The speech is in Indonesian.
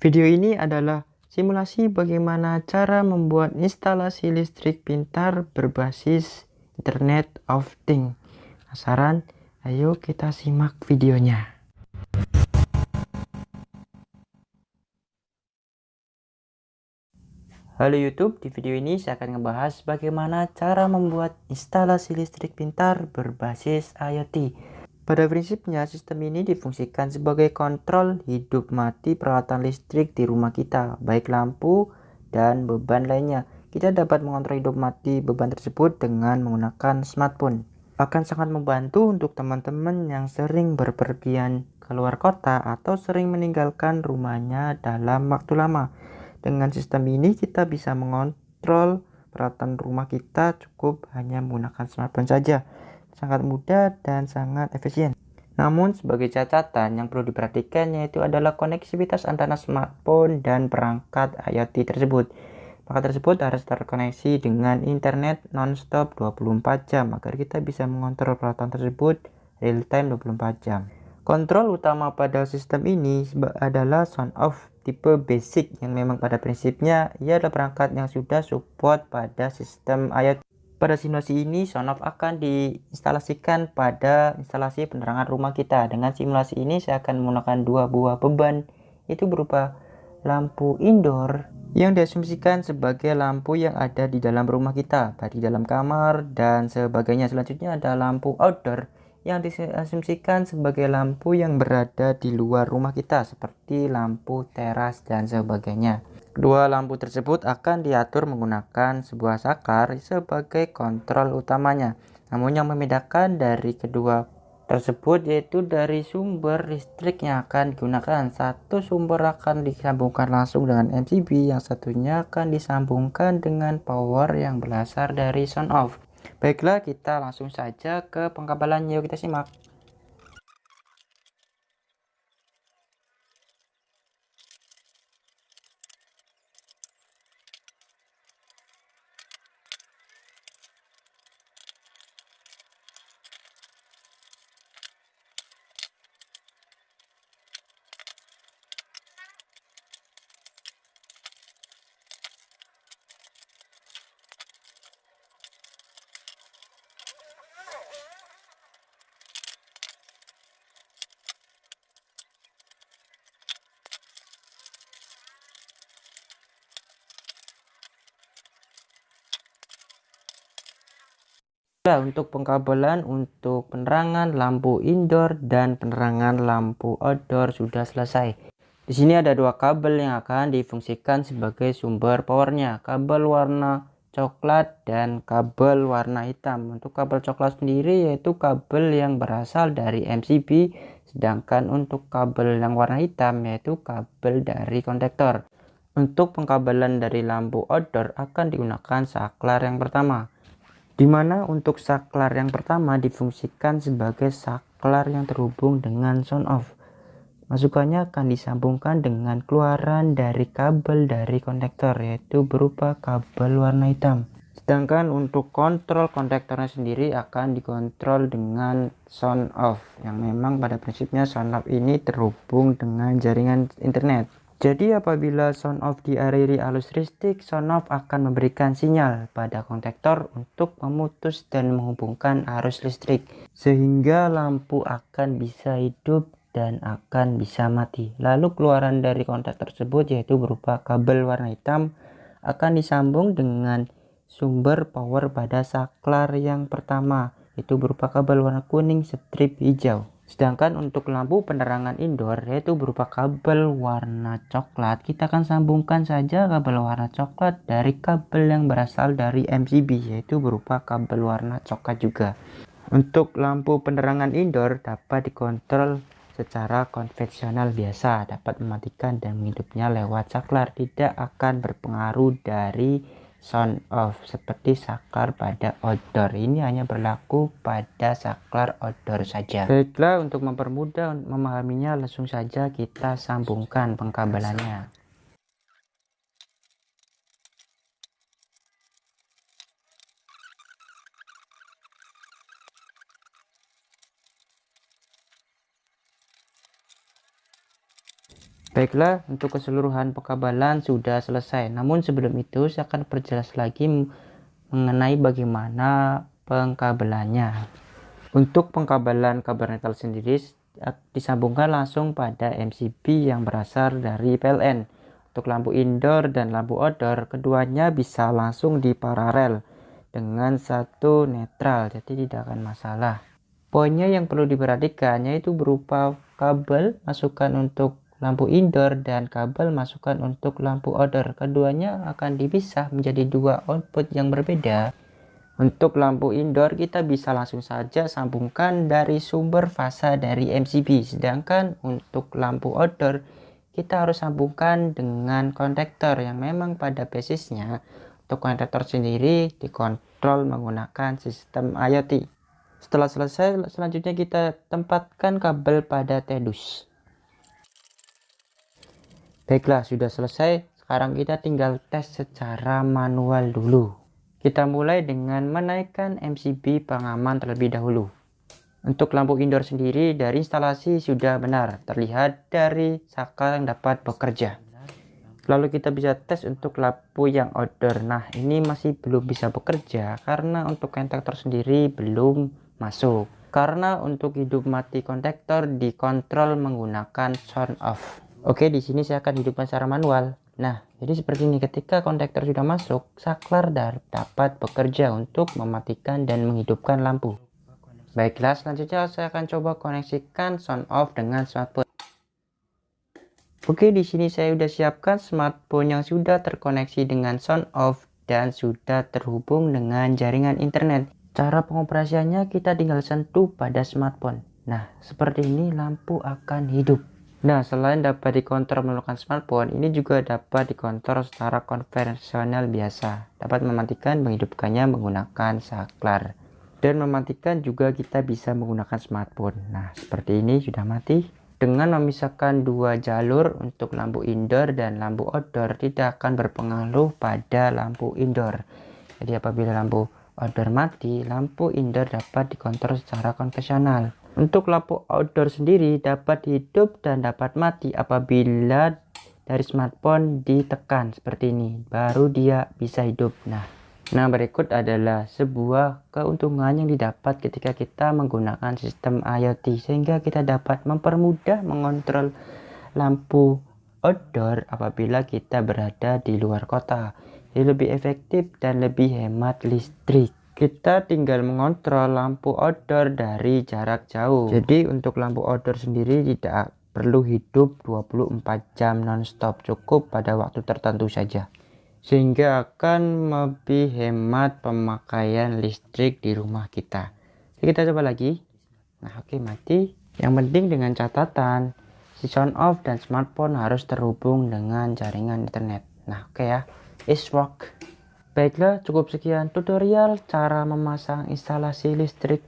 Video ini adalah simulasi bagaimana cara membuat instalasi listrik pintar berbasis Internet of Things. Penasaran? Ayo kita simak videonya. Halo YouTube, di video ini saya akan ngebahas bagaimana cara membuat instalasi listrik pintar berbasis IoT. Pada prinsipnya, sistem ini difungsikan sebagai kontrol hidup mati peralatan listrik di rumah kita, baik lampu dan beban lainnya. Kita dapat mengontrol hidup mati beban tersebut dengan menggunakan smartphone. Akan sangat membantu untuk teman-teman yang sering berpergian keluar kota atau sering meninggalkan rumahnya dalam waktu lama. Dengan sistem ini kita bisa mengontrol peralatan rumah kita cukup hanya menggunakan smartphone saja. Sangat mudah dan sangat efisien. Namun sebagai catatan yang perlu diperhatikan yaitu adalah koneksivitas antara smartphone dan perangkat IoT tersebut. Perangkat tersebut harus terkoneksi dengan internet non-stop 24 jam agar kita bisa mengontrol peralatan tersebut real time 24 jam. Kontrol utama pada sistem ini adalah sound off tipe basic yang memang pada prinsipnya ia adalah perangkat yang sudah support pada sistem IoT. Pada simulasi ini, sound off akan diinstalasikan pada instalasi penerangan rumah kita. Dengan simulasi ini, saya akan menggunakan dua buah beban, itu berupa lampu indoor yang diasumsikan sebagai lampu yang ada di dalam rumah kita, baik di dalam kamar dan sebagainya. Selanjutnya ada lampu outdoor yang diasumsikan sebagai lampu yang berada di luar rumah kita, seperti lampu teras dan sebagainya. Kedua lampu tersebut akan diatur menggunakan sebuah saklar sebagai kontrol utamanya. Namun yang membedakan dari kedua tersebut yaitu dari sumber listrik yang akan digunakan. Satu sumber akan disambungkan langsung dengan MCB, yang satunya akan disambungkan dengan power yang berasal dari sound off. Baiklah, kita langsung saja ke pengkabelannya. Yuk kita simak. Untuk pengkabelan untuk penerangan lampu indoor dan penerangan lampu outdoor sudah selesai. Di sini ada dua kabel yang akan difungsikan sebagai sumber powernya, kabel warna coklat dan kabel warna hitam. Untuk kabel coklat sendiri yaitu kabel yang berasal dari MCB, sedangkan untuk kabel yang warna hitam yaitu kabel dari konektor. Untuk pengkabelan dari lampu outdoor akan digunakan saklar yang pertama, di mana untuk saklar yang pertama difungsikan sebagai saklar yang terhubung dengan sound off. Masukannya akan disambungkan dengan keluaran dari kabel dari konektor, yaitu berupa kabel warna hitam. Sedangkan untuk kontrol konektornya sendiri akan dikontrol dengan sound off, yang memang pada prinsipnya sound off ini terhubung dengan jaringan internet. Jadi apabila sound off dialiri arus listrik, sound off akan memberikan sinyal pada konektor untuk memutus dan menghubungkan arus listrik, sehingga lampu akan bisa hidup dan akan bisa mati. Lalu keluaran dari konektor tersebut yaitu berupa kabel warna hitam akan disambung dengan sumber power pada saklar yang pertama, itu berupa kabel warna kuning strip hijau. Sedangkan untuk lampu penerangan indoor yaitu berupa kabel warna coklat, kita akan sambungkan saja kabel warna coklat dari kabel yang berasal dari MCB, yaitu berupa kabel warna coklat juga. Untuk lampu penerangan indoor dapat dikontrol secara konvensional biasa, dapat mematikan dan menghidupnya lewat saklar, tidak akan berpengaruh dari sound off seperti saklar pada outdoor. Ini hanya berlaku pada saklar outdoor saja. Baiklah, untuk mempermudah memahaminya, langsung saja kita sambungkan pengkabelannya. Baiklah, untuk keseluruhan pengkabelan sudah selesai. Namun sebelum itu saya akan perjelas lagi mengenai bagaimana pengkabelannya. Untuk pengkabelan kabel netel sendiri disambungkan langsung pada MCB yang berasal dari PLN. Untuk lampu indoor dan lampu outdoor, keduanya bisa langsung diparalel dengan satu netral, jadi tidak akan masalah. Poinnya yang perlu diperhatikan yaitu berupa kabel masukan untuk lampu indoor dan kabel masukan untuk lampu outdoor. Keduanya akan dipisah menjadi dua output yang berbeda. Untuk lampu indoor kita bisa langsung saja sambungkan dari sumber fasa dari MCB. Sedangkan untuk lampu outdoor kita harus sambungkan dengan konektor yang memang pada basisnya untuk konektor sendiri dikontrol menggunakan sistem IoT. Setelah selesai, selanjutnya kita tempatkan kabel pada tedus. Baiklah, sudah selesai. Sekarang kita tinggal tes secara manual dulu. Kita mulai dengan menaikkan MCB pengaman terlebih dahulu. Untuk lampu indoor sendiri dari instalasi sudah benar, terlihat dari saklar yang dapat bekerja. Lalu kita bisa tes untuk lampu yang outdoor. Nah, ini masih belum bisa bekerja karena untuk konektor sendiri belum masuk. Karena untuk hidup mati konektor dikontrol menggunakan sound off. Oke, di sini saya akan hidupkan secara manual. Nah, jadi seperti ini, ketika konektor sudah masuk, saklar dapat bekerja untuk mematikan dan menghidupkan lampu. Baiklah, selanjutnya saya akan coba koneksikan sound off dengan smartphone. Oke, di sini saya sudah siapkan smartphone yang sudah terkoneksi dengan sound off dan sudah terhubung dengan jaringan internet. Cara pengoperasiannya kita tinggal sentuh pada smartphone. Nah, seperti ini lampu akan hidup. Nah, selain dapat dikontrol menggunakan smartphone, ini juga dapat dikontrol secara konvensional biasa. Dapat mematikan, menghidupkannya menggunakan saklar. Dan mematikan juga kita bisa menggunakan smartphone. Nah, seperti ini sudah mati. Dengan memisahkan dua jalur untuk lampu indoor dan lampu outdoor tidak akan berpengaruh pada lampu indoor. Jadi apabila lampu outdoor mati, lampu indoor dapat dikontrol secara konvensional. Untuk lampu outdoor sendiri dapat hidup dan dapat mati apabila dari smartphone ditekan seperti ini, baru dia bisa hidup. Nah, berikut adalah sebuah keuntungan yang didapat ketika kita menggunakan sistem IoT, sehingga kita dapat mempermudah mengontrol lampu outdoor apabila kita berada di luar kota. Jadi lebih efektif dan lebih hemat listrik. Kita tinggal mengontrol lampu outdoor dari jarak jauh. Jadi untuk lampu outdoor sendiri tidak perlu hidup 24 jam nonstop, cukup pada waktu tertentu saja. Sehingga akan lebih hemat pemakaian listrik di rumah kita. Jadi kita coba lagi. Nah, oke, mati. Yang penting dengan catatan, si sound off dan smartphone harus terhubung dengan jaringan internet. Nah, oke ya. It's work. Baiklah, cukup sekian tutorial cara memasang instalasi listrik